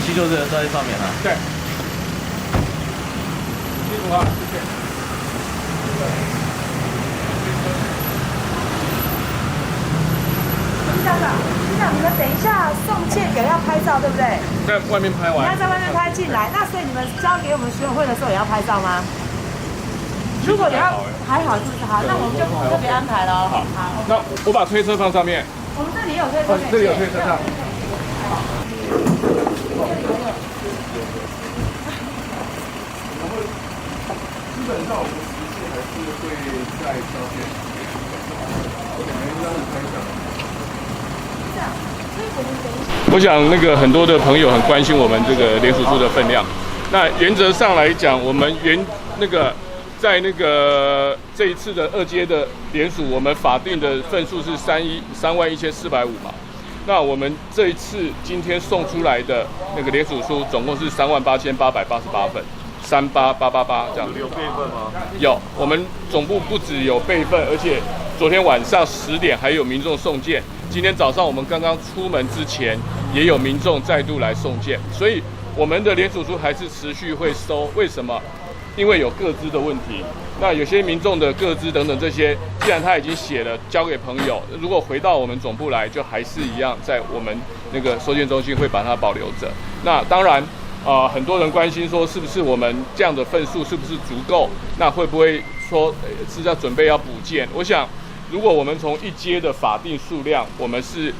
西就在上面了。对。辛苦啊，谢谢。校长，你们等一下送件也要拍照，对不对？在外面拍完。你要在外面拍进来，那所以你们交给我们选委会的时候也要拍照吗？如果你要还好，是不是好？那我们就不特别安排了。好，那我把推车放上面。我们这里有推车，这里有推车上。基本上我们实际还是会在交接时间，我们应该是开展。我想那个很多的朋友很关心我们这个联署书的分量。那原则上来讲，我们在这一次的2阶的联署，我们法定的份数是31450嘛。那我们这一次今天送出来的那个联署书，总共是38888份，38888这样。有备份吗？有，我们总部不只有备份，而且昨天晚上10点还有民众送件。今天早上我们刚刚出门之前，也有民众再度来送件，所以我们的联署书还是持续会收。为什么？因为有个资的问题。那有些民众的个资等等这些，既然他已经写了交给朋友，如果回到我们总部来，就还是一样在我们那个收件中心会把它保留着。那当然，很多人关心说，是不是我们这样的份数是不是足够？那会不会说是要准备要补件？我想，如果我们从1阶的法定数量，我们是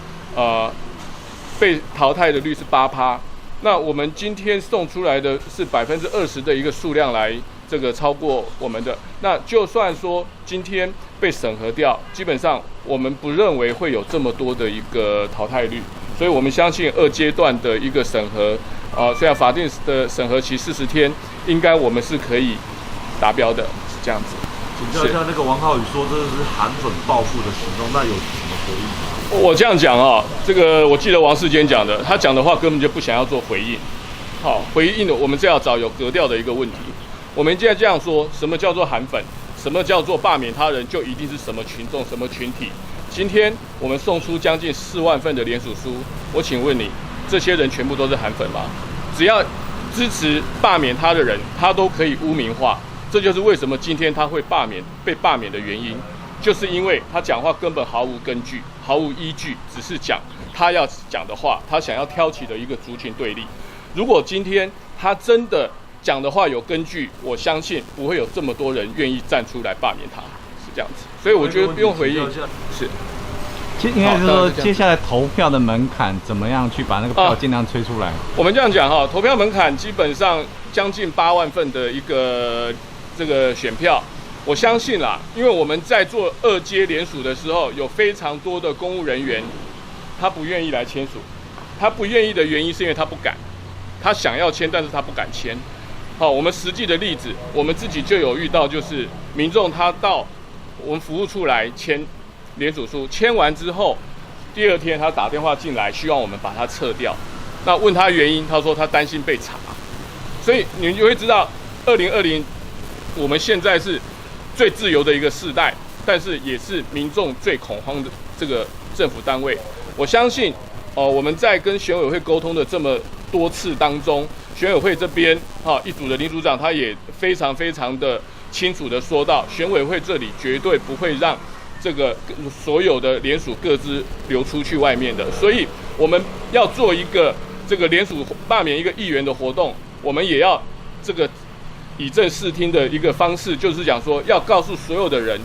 被淘汰的率是8%，那我们今天送出来的是20%的一个数量来这个超过我们的。那就算说今天被审核掉，基本上我们不认为会有这么多的一个淘汰率，所以我们相信2阶段的一个审核，虽然法定的审核期40天，应该我们是可以达标的，是这样子。请教一下，那个王浩宇说这是韩粉报复的行动，那有什么回应吗？我这样讲啊，这个我记得王世坚讲的，他讲的话根本就不想要做回应。好，回应的我们是要找有格调的一个问题。我们现在这样说，什么叫做韩粉？什么叫做罢免他人？就一定是什么群众、什么群体？今天我们送出将近4万份的联署书，我请问你，这些人全部都是韩粉吗？只要支持罢免他的人，他都可以污名化。这就是为什么今天他会被罢免的原因，就是因为他讲话根本毫无根据、毫无依据，只是讲他要讲的话，他想要挑起的一个族群对立。如果今天他真的讲的话有根据，我相信不会有这么多人愿意站出来罢免他，是这样子。所以我觉得不用回应。是。应该是说，接下来投票的门槛怎么样去把那个票尽量催出来？我们这样讲哈，投票门槛基本上将近8万份的一个这个选票，我相信啦，因为我们在做2阶联署的时候，有非常多的公务人员，他不愿意来签署，他不愿意的原因是因为他不敢，他想要签，但是他不敢签。好，我们实际的例子，我们自己就有遇到，就是民众他到我们服务处来签联署书，签完之后，第2天他打电话进来，希望我们把它撤掉。那问他原因，他说他担心被查。所以你就会知道，2020我们现在是最自由的一个世代，但是也是民众最恐慌的这个政府单位。我相信，我们在跟选委会沟通的这么多次当中，选委会这边一组的林组长他也非常非常的清楚的说到，选委会这里绝对不会让这个所有的联署各资流出去外面的，所以我们要做一个这个联署罢免一个议员的活动，我们也要这个以正视听的一个方式，就是讲说要告诉所有的人，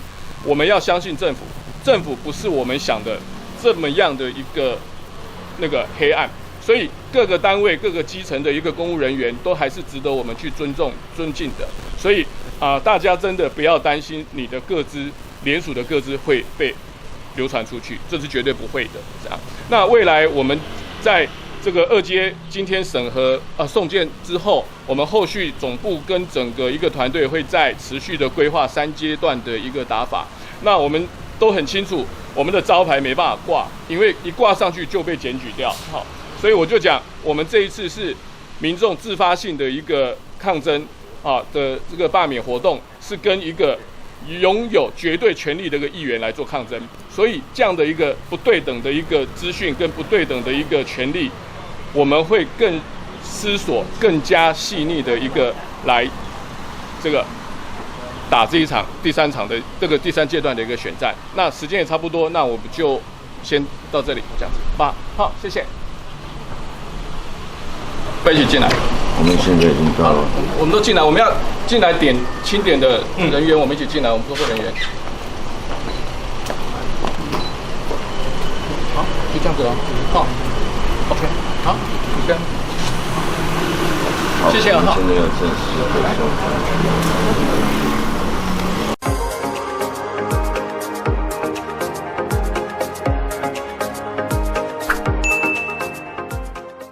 我们要相信政府，政府不是我们想的这么样的一个那个黑暗，所以各个单位、各个基层的一个公务人员都还是值得我们去尊重、尊敬的，所以大家真的不要担心你的个资。联署的个资会被流传出去，这是绝对不会的。这样，那未来我们在这个2阶今天审核送件之后，我们后续总部跟整个一个团队会再持续的规划3阶段的一个打法。那我们都很清楚，我们的招牌没办法挂，因为一挂上去就被检举掉。好，所以我就讲，我们这一次是民众自发性的一个抗争的这个罢免活动，是跟一个拥有绝对权力的一个议员来做抗争，所以这样的一个不对等的一个资讯跟不对等的一个权利，我们会更思索更加细腻的一个来这个打这一场第3场的这个第3阶段的一个选战。那时间也差不多，那我们就先到这里这样子吧。好，谢谢。一起进来。我们现在已经到了。我们都进来，我们要进来点清点的人员，我们一起进来，我们工作人员。好，就这样子了。好 ，OK， 好，你跟。谢谢啊。现在要正式回收。